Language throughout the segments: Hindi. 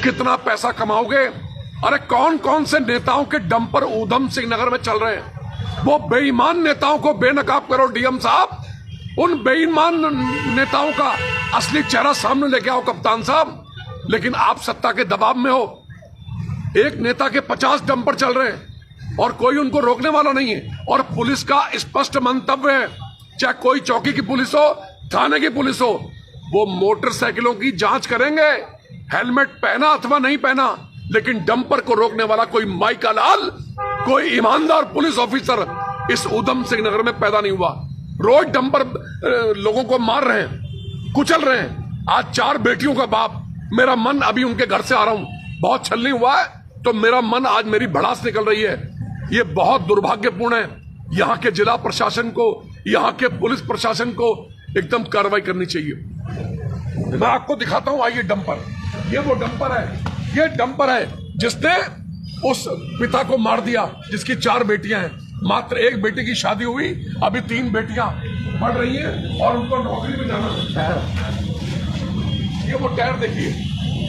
कितना पैसा कमाओगे? अरे कौन कौन से नेताओं के डंपर ऊधम सिंह नगर में चल रहे हैं? वो बेईमान नेताओं को बेनकाब करो डीएम साहब। उन बेईमान नेताओं का असली चेहरा सामने लेके आओ कप्तान साहब। लेकिन आप सत्ता के दबाव में हो। एक नेता के 50 डंपर चल रहे हैं और कोई उनको रोकने वाला नहीं है। और पुलिस का स्पष्ट मंतव्य है, चाहे कोई चौकी की पुलिस हो, थाने की पुलिस हो, वो मोटरसाइकिलों की जांच करेंगे, हेलमेट पहना अथवा नहीं पहना। लेकिन डंपर को रोकने वाला कोई माई का लाल, कोई ईमानदार पुलिस ऑफिसर इस ऊधम सिंह नगर में पैदा नहीं हुआ। रोज डंपर लोगों को मार रहे हैं, कुचल रहे हैं। आज 4 बेटियों का बाप, मेरा मन, अभी उनके घर से आ रहा हूं, बहुत छलनी हुआ है, तो मेरा मन, आज मेरी भड़ास निकल रही है। ये बहुत दुर्भाग्यपूर्ण है। यहाँ के जिला प्रशासन को, यहाँ के पुलिस प्रशासन को एकदम कार्रवाई करनी चाहिए। मैं आपको दिखाता हूं, आइए डंपर। ये वो डंपर है, ये डंपर है जिसने उस पिता को मार दिया जिसकी 4 बेटियां हैं। मात्र एक बेटी की शादी हुई, अभी 3 बेटियां पढ़ रही हैं और उनको नौकरी में जाना है। ये वो टायर देखिए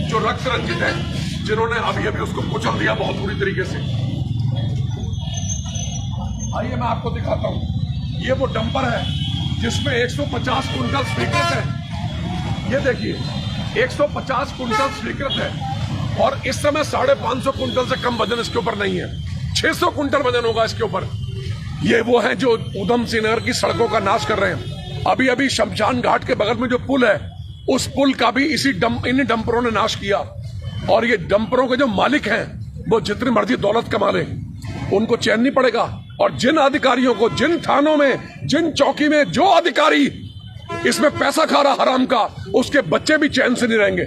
जो रक्त रंजित है, जिन्होंने अभी अभी उसको कुचल दिया बहुत बुरी तरीके से। आइए मैं आपको दिखाता हूं। ये वो डंपर है जिसमें 150 कुंटल स्वीकृत है। ये देखिए 150 कुंटल स्वीकृत है और इस समय 550 कुंटल से कम वजन इसके ऊपर नहीं है। 600 कुंटल वजन होगा इसके ऊपर। ये वो है जो ऊधम सिंह नगर की सड़कों का नाश कर रहे हैं। अभी अभी शमशान घाट के बगल में जो पुल है, उस पुल का भी इन डंपरों ने नाश किया। और ये डंपरों के जो मालिक हैं, वो जितनी मर्जी दौलत कमा ले, उनको चैन नहीं पड़ेगा। और जिन अधिकारियों को, जिन थानों में, जिन चौकी में जो अधिकारी इसमें पैसा खा रहा हराम का, उसके बच्चे भी चैन से नहीं रहेंगे।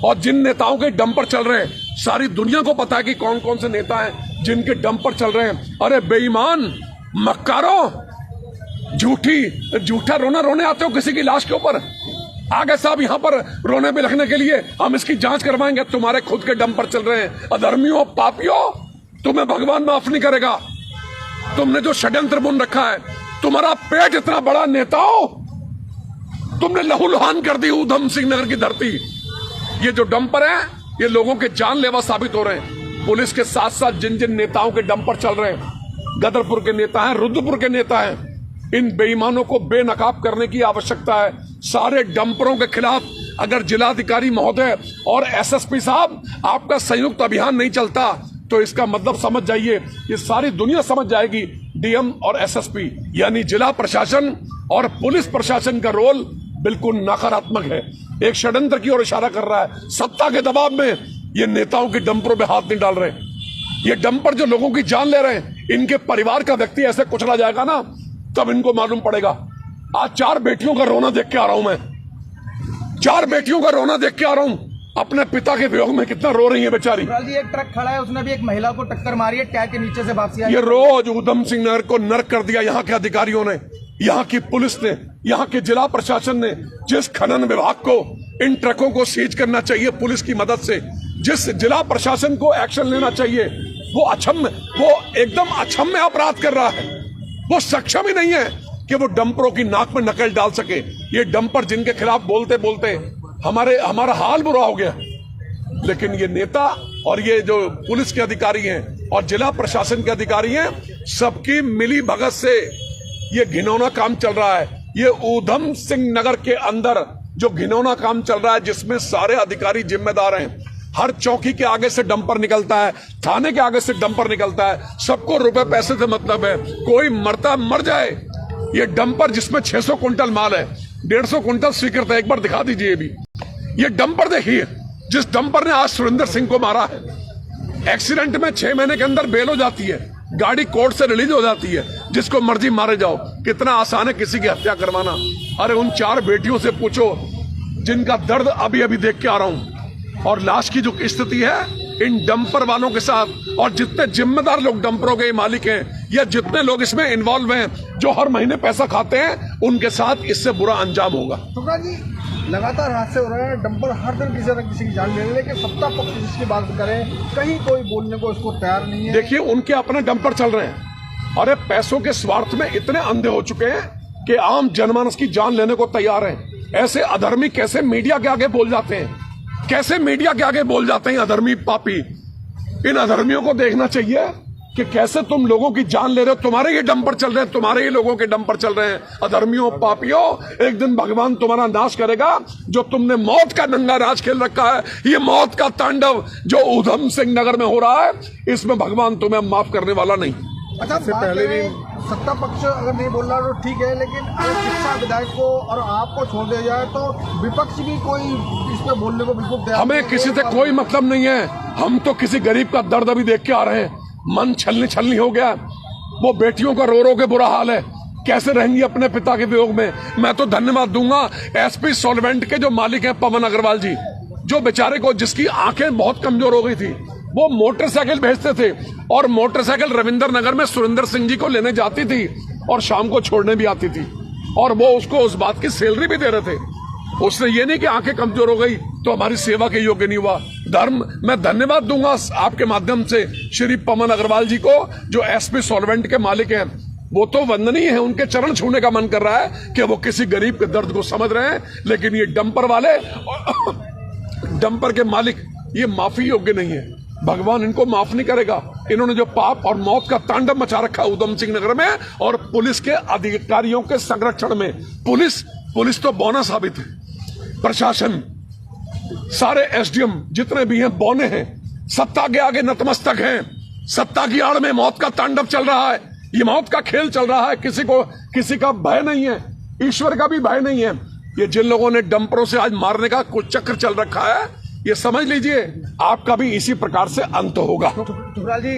और जिन नेताओं के डंपर चल रहे हैं, सारी दुनिया को पता है कि कौन कौन से नेता हैं जिनके डंपर चल रहे हैं। अरे बेईमान, मक्कारों, झूठा रोना रोने आते हो किसी की लाश के ऊपर। आगे साहब यहाँ पर रोने पे लगने के लिए हम इसकी जांच करवाएंगे। तुम्हारे खुद के डंपर चल रहे हैं। अधर्मियों, पापियों, तुम्हें भगवान माफ नहीं करेगा। तुमने जो षड्यंत्र बुन रखा है, तुम्हारा पेट इतना बड़ा, नेताओं, तुमने लहूलुहान कर दी ऊधम सिंह नगर की धरती। ये जो डंपर है, ये लोगों के जानलेवा साबित हो रहे हैं। पुलिस के साथ साथ जिन जिन नेताओं के डंपर चल रहे हैं, गदरपुर के नेता हैं, रुद्रपुर के नेता हैं, इन बेईमानों को बेनकाब करने की आवश्यकता है। सारे डंपरों के खिलाफ अगर जिलाधिकारी महोदय और एसएसपी साहब आपका संयुक्त अभियान नहीं चलता, तो इसका मतलब समझ जाइए, ये सारी दुनिया समझ जाएगी, डीएम और एसएसपी यानी जिला प्रशासन और पुलिस प्रशासन का रोल बिल्कुल नकारात्मक है। एक षड्यंत्र की ओर इशारा कर रहा है। सत्ता के दबाव में ये नेताओं के डंपरों पे हाथ नहीं डाल रहे। ये डंपर जो लोगों की जान ले रहे हैं, इनके परिवार का व्यक्ति ऐसे कुचला जाएगा ना, तब इनको मालूम पड़ेगा। आज 4 बेटियों का रोना देख के आ रहा हूं मैं। 4 बेटियों का रोना देख के आ रहा हूं। अपने पिता के वियोग में कितना रो रही है बेचारी। एक ट्रक खड़ा है, उसने भी एक महिला को टक्कर मारी है, टायर के नीचे से वापसी आई। ये रोज ऊधम सिंह नगर को नर्क कर दिया। यहाँ के अधिकारियों ने, यहाँ की पुलिस ने, यहाँ के जिला प्रशासन ने। जिस खनन विभाग को इन ट्रकों को सीज करना चाहिए पुलिस की मदद से, जिस जिला प्रशासन को एक्शन लेना चाहिए, वो एकदम अक्षम्य अपराध कर रहा है। वो सक्षम ही नहीं है कि वो डंपरों की नाक में नकल डाल सके। ये डंपर जिनके खिलाफ बोलते बोलते हमारा हाल बुरा हो गया। लेकिन ये नेता और ये जो पुलिस के अधिकारी हैं और जिला प्रशासन के अधिकारी हैं, सबकी मिली भगत से ये घिनौना काम चल रहा है। ये ऊधम सिंह नगर के अंदर जो घिनौना काम चल रहा है, जिसमें सारे अधिकारी जिम्मेदार हैं। हर चौकी के आगे से डंपर निकलता है, थाने के आगे से डंपर निकलता है। सबको रुपए पैसे से मतलब है, कोई मरता मर जाए। ये डंपर जिसमें 600 कुंटल माल है, 150 कुंटल स्वीकृत है। एक बार दिखा दीजिए भी। ये डंपर देखिए, जिस डंपर ने आज सुरेंद्र सिंह को मारा है। एक्सीडेंट में 6 महीने के अंदर बेल हो जाती है, गाड़ी कोर्ट से रिलीज हो जाती है, जिसको मर्जी मारे जाओ। कितना आसान है किसी की हत्या करवाना। अरे उन 4 बेटियों से पूछो जिनका दर्द अभी अभी देख के आ रहा हूं। और लाश की जो स्थिति है इन डंपर वालों के साथ, और जितने जिम्मेदार लोग डंपरों के मालिक हैं या जितने लोग इसमें इन्वॉल्व हैं, जो हर महीने पैसा खाते हैं, उनके साथ इससे बुरा अंजाम होगा। सुब्रा जी, लगातार हादसे हो रहे हैं, डंपर हर दिन किसी न किसी की जान ले रहे हैं, लेकिन सत्ता पक्ष जिसकी बात करें, कहीं कोई बोलने को उसको तैयार नहीं है। देखिए उनके अपने डंपर चल रहे हैं। अरे पैसों के स्वार्थ में इतने अंधे हो चुके हैं कि आम जनमानस की जान लेने को तैयार हैं। ऐसे अधर्मी कैसे मीडिया के आगे बोल जाते हैं? कैसे मीडिया के आगे बोल जाते हैं अधर्मी पापी। इन अधर्मियों को देखना चाहिए कि कैसे तुम लोगों की जान ले रहे हो। तुम्हारे ये डंपर चल रहे हैं, तुम्हारे ही लोगों के डंपर चल रहे हैं। अधर्मियों पापियों, एक दिन भगवान तुम्हारा नाश करेगा। जो तुमने मौत का नंगा राज खेल रखा है, ये मौत का तांडव जो उधम सिंह नगर में हो रहा है, इसमें भगवान तुम्हें माफ करने वाला नहीं। अच्छा, पहले भी सत्ता पक्ष अगर नहीं बोल रहा तो ठीक है, लेकिन अगर शिक्षा विधायक को और आपको छोड़ दिया जाए तो विपक्ष भी कोई इस पे बोलने को बिल्कुल तैयार नहीं है। हमें किसी से कोई मतलब नहीं है। हम तो किसी गरीब का दर्द अभी देख के आ रहे हैं। मन छलनी हो गया। वो बेटियों का रो के बुरा हाल है, कैसे रहेंगी अपने पिता के वियोग में। मैं तो धन्यवाद दूंगा एसपी सॉल्वेंट के जो मालिक हैं पवन अग्रवाल जी, जो बेचारे को, जिसकी आंखें बहुत कमजोर हो गई थी, वो मोटरसाइकिल भेजते थे और मोटरसाइकिल रविंद्र नगर में सुरेंद्र सिंह जी को लेने जाती थी और शाम को छोड़ने भी आती थी, और वो उसको उस बात की सैलरी भी दे रहे थे। उसने ये नहीं कि आंखें कमजोर हो गई तो हमारी सेवा के योग्य नहीं हुआ। धर्म, मैं धन्यवाद दूंगा आपके माध्यम से श्री पवन अग्रवाल जी को, जो एसपी सॉल्वेंट के मालिक हैं। वो तो वंदनीय है, उनके चरण छूने का मन कर रहा है कि वो किसी गरीब के दर्द को समझ रहे हैं। लेकिन ये डंपर वाले डंपर के मालिक, ये माफी योग्य नहीं है। भगवान इनको माफ नहीं करेगा। इन्होंने जो पाप और मौत का तांडव मचा रखा उधम सिंह नगर में, और पुलिस के अधिकारियों के संरक्षण में। पुलिस तो बौना साबित है। प्रशासन, सारे एसडीएम जितने भी हैं बौने हैं, सत्ता के आगे नतमस्तक हैं। सत्ता की आड़ में मौत का तांडव चल रहा है, ये मौत का खेल चल रहा है। किसी का भय नहीं है, ईश्वर का भी भय नहीं है। ये जिन लोगों ने डंपरों से आज मारने का कुछ चक्र चल रखा है, ये समझ लीजिए आपका भी इसी प्रकार से अंत होगा। ठुकराल जी,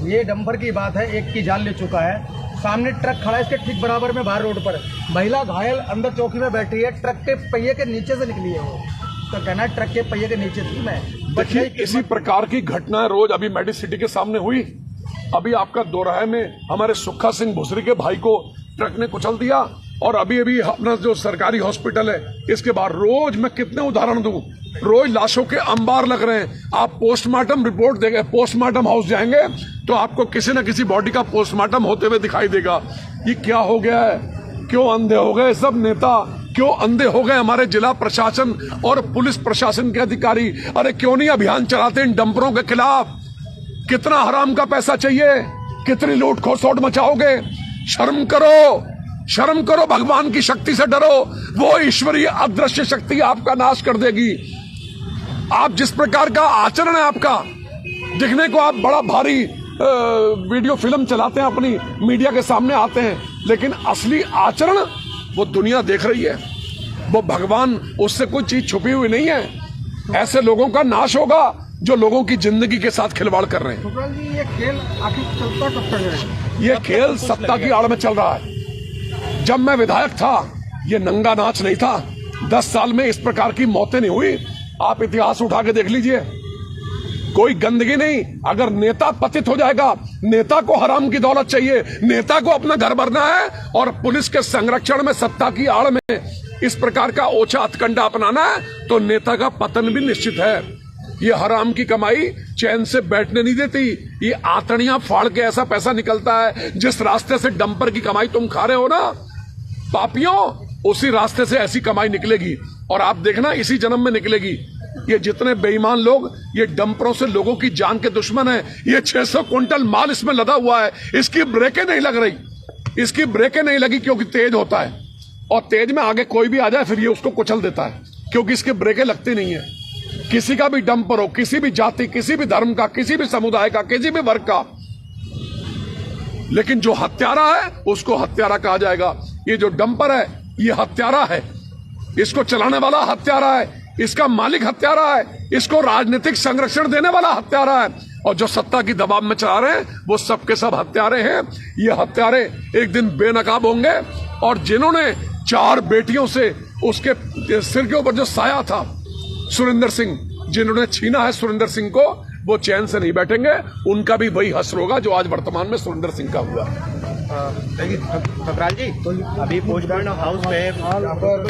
ये डंपर की बात है, एक की जान ले चुका है। सामने ट्रक खड़ा है, इसके ठीक बराबर में बाहर रोड पर महिला घायल अंदर चौकी में बैठी है। ट्रक के पहिए के नीचे से निकली है वो, तो कहना है ट्रक के पहिए के नीचे थी। मैं देखिए, इसी प्रकार की घटनाएं रोज, अभी मेडिसिटी के सामने हुई, अभी आपका दोराहे में हमारे सुखा सिंह भुसरी के भाई को ट्रक ने कुचल दिया, और अभी अपना जो सरकारी हॉस्पिटल है इसके बाहर रोज मैं कितने उदाहरण दूं, रोज लाशों के अंबार लग रहे हैं। आप पोस्टमार्टम रिपोर्ट देंगे, पोस्टमार्टम हाउस जाएंगे तो आपको किसी न किसी बॉडी का पोस्टमार्टम होते हुए दिखाई देगा। ये क्या हो गया है? क्यों अंधे हो गए सब नेता? क्यों अंधे हो गए हमारे जिला प्रशासन और पुलिस प्रशासन के अधिकारी? अरे क्यों नहीं अभियान चलाते इन डंपरों के खिलाफ? कितना हराम का पैसा चाहिए? कितनी लूट खसोट मचाओगे? शर्म करो, शर्म करो, भगवान की शक्ति से डरो। वो ईश्वरीय अदृश्य शक्ति आपका नाश कर देगी। आप जिस प्रकार का आचरण है आपका, दिखने को आप बड़ा भारी वीडियो फिल्म चलाते हैं, अपनी मीडिया के सामने आते हैं, लेकिन असली आचरण वो दुनिया देख रही है। वो भगवान, उससे कोई चीज छुपी हुई नहीं है। ऐसे लोगों का नाश होगा जो लोगों की जिंदगी के साथ खिलवाड़ कर रहे हैं। ठुकराल जी, ये खेल आखिर चलता कब तक है? ये खेल सत्ता की आड़ में चल रहा है। जब मैं विधायक था ये नंगा नाच नहीं था। 10 साल में इस प्रकार की मौतें नहीं हुई। आप इतिहास उठा के देख लीजिए, कोई गंदगी नहीं। अगर नेता पतित हो जाएगा, नेता को हराम की दौलत चाहिए, नेता को अपना घर भरना है, और पुलिस के संरक्षण में सत्ता की आड़ में इस प्रकार का ओछा हथकंडा अपनाना है, तो नेता का पतन भी निश्चित है। ये हराम की कमाई चैन से बैठने नहीं देती। ये आंतड़ियां फाड़ के ऐसा पैसा निकलता है। जिस रास्ते से डंपर की कमाई तुम खा रहे हो ना पापियों, उसी रास्ते से ऐसी कमाई निकलेगी, और आप देखना इसी जन्म में निकलेगी। ये जितने बेईमान लोग ये डंपरों से लोगों की जान के दुश्मन हैं, ये 600 क्विंटल माल इसमें लदा हुआ है, इसकी ब्रेकें नहीं लग रही, इसकी ब्रेकें नहीं लगी क्योंकि तेज होता है, और तेज में आगे कोई भी आ जाए फिर ये उसको कुचल देता है क्योंकि इसकी ब्रेकें लगती नहीं है। किसी का भी डंपर हो, किसी भी जाति, किसी भी धर्म का, किसी भी समुदाय का, किसी भी वर्ग का, लेकिन जो हत्यारा है उसको हत्यारा कहा जाएगा। ये जो डंपर है ये हत्यारा है, इसको चलाने वाला हत्यारा है, इसका मालिक हत्यारा है, इसको राजनीतिक संरक्षण देने वाला हत्यारा है, और जो सत्ता की दबाव में चला रहे हैं वो सबके सब हत्यारे हैं। ये हत्यारे एक दिन बेनकाब होंगे, और जिन्होंने 4 बेटियों से उसके सिर के ऊपर जो साया था सुरेंद्र सिंह, जिन्होंने छीना है सुरेंद्र सिंह को, वो चैन से नहीं बैठेंगे। उनका भी वही हश्र होगा जो आज वर्तमान में सुरेंद्र सिंह का हुआ। ठुकराल जी, अभी पोस्टमार्टम हाउस में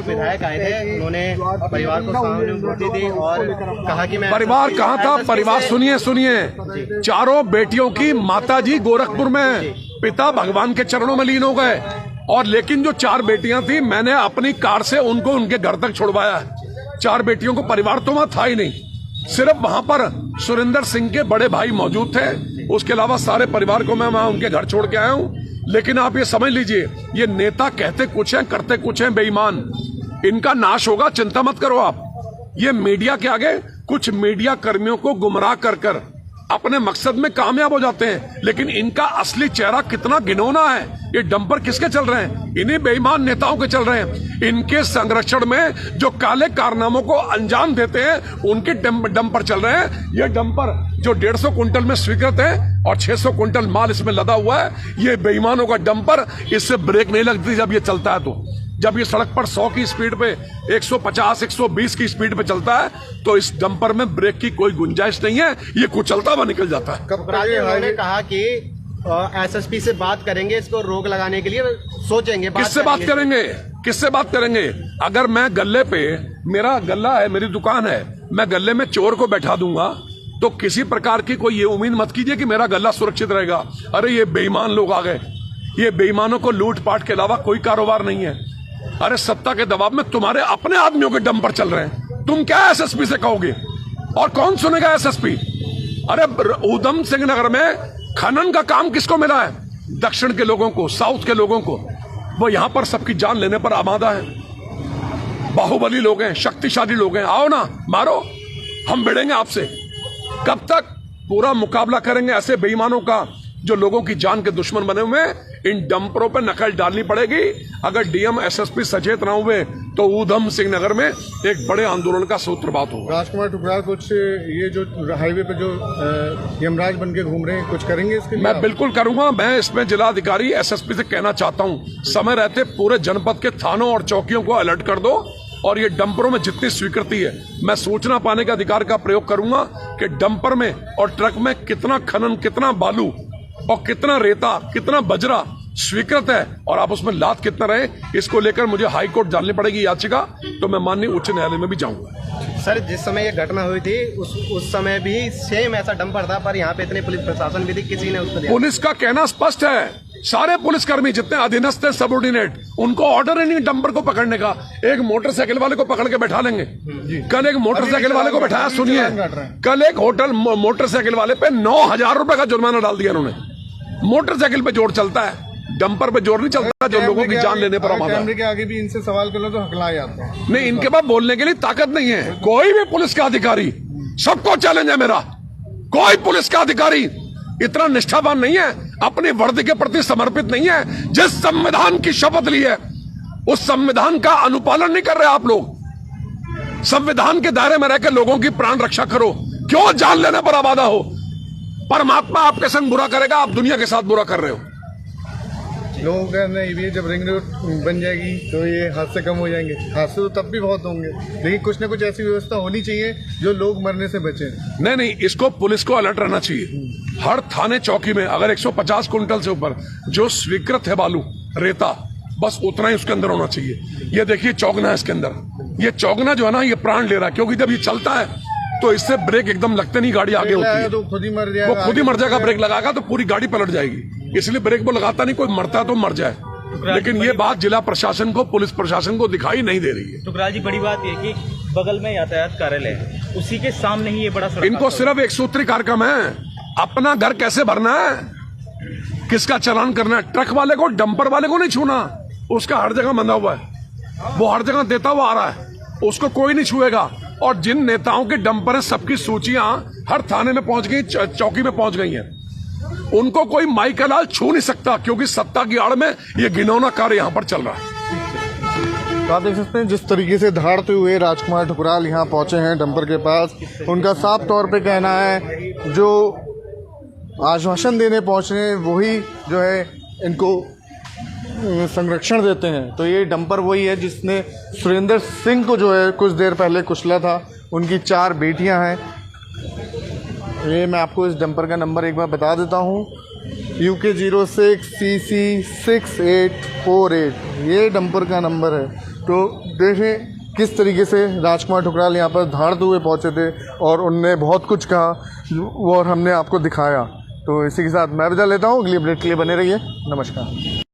विधायक आए थे, उन्होंने परिवार को सहानुभूति दी और कहा कि मैं, परिवार कहाँ था? परिवार सुनिए, चारों बेटियों की माता जी गोरखपुर में, पिता भगवान के चरणों में लीन हो गए, और लेकिन जो 4 बेटियां थी मैंने अपनी कार से उनको उनके घर तक छुड़वाया। 4 बेटियों को परिवार तो वहां था ही नहीं, सिर्फ वहां पर सुरेंद्र सिंह के बड़े भाई मौजूद थे, उसके अलावा सारे परिवार को मैं वहां उनके घर छोड़ के आया हूं। लेकिन आप ये समझ लीजिए, ये नेता कहते कुछ हैं करते कुछ हैं, बेईमान। इनका नाश होगा, चिंता मत करो आप। ये मीडिया के आगे कुछ मीडिया कर्मियों को गुमराह कर कर अपने मकसद में कामयाब हो जाते हैं, लेकिन इनका असली चेहरा कितना घिनौना है। ये डंपर किसके चल रहे हैं? इन्हीं बेईमान नेताओं के चल रहे हैं। इनके संरक्षण में जो काले कारनामों को अंजाम देते हैं उनके डंपर चल रहे हैं। ये डंपर जो 150 कुंटल में स्वीकृत है और 600 कुंटल माल इसमें लदा हुआ है, ये बेईमानों का डंपर। इससे ब्रेक नहीं लगती जब ये चलता है, तो जब ये सड़क पर 100 की स्पीड पे 150 120 की स्पीड पे चलता है तो इस डंपर में ब्रेक की कोई गुंजाइश नहीं है, ये कुचलता हुआ निकल जाता है। उन्होंने कहा कि एसएसपी से बात करेंगे, इसको रोक लगाने के लिए सोचेंगे। किससे बात करेंगे? किससे बात करेंगे? अगर मैं गल्ले पे, मेरा गल्ला है, मेरी दुकान है, मैं गल्ले में चोर को बैठा दूंगा तो किसी प्रकार की कोई ये उम्मीद मत कीजिए कि मेरा गल्ला सुरक्षित रहेगा। अरे ये बेईमान लोग आ गए, ये बेईमानों को लूटपाट के अलावा कोई कारोबार नहीं है। अरे सत्ता के दबाव में तुम्हारे अपने आदमियों के डंपर चल रहे हैं, तुम क्या एसएसपी से कहोगे? और कौन सुनेगा एसएसपी? अरे ऊधम सिंह नगर में खनन का काम किसको मिला है? दक्षिण के लोगों को, साउथ के लोगों को। वो यहां पर सबकी जान लेने पर आमादा है। बाहुबली लोग हैं, शक्तिशाली लोग हैं, आओ ना मारो, हम भिड़ेंगे आपसे। कब तक पूरा मुकाबला करेंगे ऐसे बेईमानों का जो लोगों की जान के दुश्मन बने हुए हैं? इन डंपरों पर नकल डालनी पड़ेगी। अगर डीएम एसएसपी सचेत ना हुए तो ऊधम सिंह नगर में एक बड़े आंदोलन का सूत्रपात होगा। राजकुमार ठुकराल कुछ ये जो हाईवे पे जो यमराज बन के घूम रहे हैं, कुछ करेंगे इसके लिए? मैं बिल्कुल करूंगा। मैं इसमें जिलाधिकारी एसएसपी से कहना चाहता हूं, समय रहते पूरे जनपद के थानों और चौकियों को अलर्ट कर दो और ये डंपरों में जितनी स्वीकृति है, मैं सूचना पाने के अधिकार का प्रयोग करूंगा कि डंपर में और ट्रक में कितना खनन, कितना बालू और कितना रेता, कितना बजरा स्वीकृत है और आप उसमें लाद कितना रहे, इसको लेकर मुझे हाई कोर्ट डालनी पड़ेगी याचिका, तो मैं माननीय उच्च न्यायालय में भी जाऊंगा। सर, जिस समय ये घटना हुई थी उस समय भी सेम ऐसा डंपर था, पर यहाँ पे इतने पुलिस प्रशासन भी थी, किसी ने उसको पुलिस का कहना स्पष्ट है, सारे पुलिसकर्मी जितने अधीनस्थ हैं, सबऑर्डिनेट, उनको ऑर्डर है नहीं डंपर को पकड़ने का। एक मोटरसाइकिल वाले को पकड़ के बैठा लेंगे। कल एक मोटरसाइकिल वाले को बैठाया, सुनिए, कल एक होटल मोटरसाइकिल वाले पे 9,000 रुपए का जुर्माना डाल दिया उन्होंने। मोटरसाइकिल पे जोर चलता है, डंपर पे जोर नहीं चलता जो लोगों की जान लेने पर आमादा है। कैमरे के आगे भी इनसे सवाल कर लो तो हकला जाते हैं। नहीं, इनके पास बोलने के लिए ताकत नहीं है। कोई भी पुलिस का अधिकारी, सबको चैलेंज है मेरा, कोई पुलिस का अधिकारी इतना निष्ठावान नहीं है, अपनी वर्दी के प्रति समर्पित नहीं है। जिस संविधान की शपथ ली है उस संविधान का अनुपालन नहीं कर रहे आप लोग। संविधान के दायरे में रहकर लोगों की प्राण रक्षा करो, क्यों जान लेने पर आबादा हो? परमात्मा आपके संग बुरा करेगा, आप दुनिया के साथ बुरा कर रहे हो। लोगों का नहीं भी, जब रिंग रोड बन जाएगी तो ये हादसे कम हो जाएंगे। हादसे तो तब भी बहुत होंगे, लेकिन कुछ ना कुछ ऐसी व्यवस्था होनी चाहिए जो लोग मरने से बचे। नहीं, इसको पुलिस को अलर्ट रहना चाहिए। हर थाने चौकी में अगर 150 कुंटल से ऊपर जो स्वीकृत है बालू, रेता, बस उतना ही उसके अंदर होना चाहिए। ये देखिए चौगना है इसके अंदर, ये चौगना जो है ना, ये प्राण ले रहा है, क्योंकि जब ये चलता है तो इससे ब्रेक एकदम लगते नहीं, गाड़ी आगे होती है, तो खुद ही मर जाएगा। वो खुद ही मर जाएगा, ब्रेक लगाएगा तो पूरी गाड़ी पलट जाएगी। इसलिए ब्रेक वो लगाता नहीं, कोई मरता है तो मर जाए। लेकिन ये बात जिला प्रशासन को, पुलिस प्रशासन को दिखाई नहीं दे रही है। टुकराल जी, बड़ी बात ये कि बगल में यातायात कार्यालय है, उसी के सामने ही ये बड़ा सड़क इनको सिर्फ एक सूत्री कार्यक्रम है, अपना घर कैसे भरना है, किसका चालान करना है। ट्रक वाले को, डंपर वाले को नहीं छूना, उसका हर जगह बंधा हुआ है, वो हर जगह देता हुआ आ रहा है, उसको कोई नहीं छुएगा। और जिन नेताओं के डंपर है, सबकी सूचियां हर थाने में पहुंच गई, चौकी में पहुंच गई हैं। उनको कोई माइकलाल छू नहीं सकता, क्योंकि सत्ता की आड़ में ये घिनौना कार्य यहां पर चल रहा है। तो आप देख सकते हैं जिस तरीके से धाड़ते हुए राजकुमार ठुकराल यहाँ पहुंचे हैं डंपर के पास। उनका साफ तौर पे कहना है जो आश्वासन देने पहुंचे हैं वही जो है इनको संरक्षण देते हैं। तो ये डंपर वही है जिसने सुरेंद्र सिंह को जो है कुछ देर पहले कुचला था। उनकी 4 बेटियां हैं। ये मैं आपको इस डंपर का नंबर एक बार बता देता हूँ, UK 06CC 6848 ये डंपर का नंबर है। तो देखें किस तरीके से राजकुमार ठुकराल यहाँ पर धाड़ते हुए पहुँचे थे और उनने बहुत कुछ कहा और हमने आपको दिखाया। तो इसी के साथ मैं विदा लेता हूँ, अगली अपडेट के लिए बने रहिए। नमस्कार।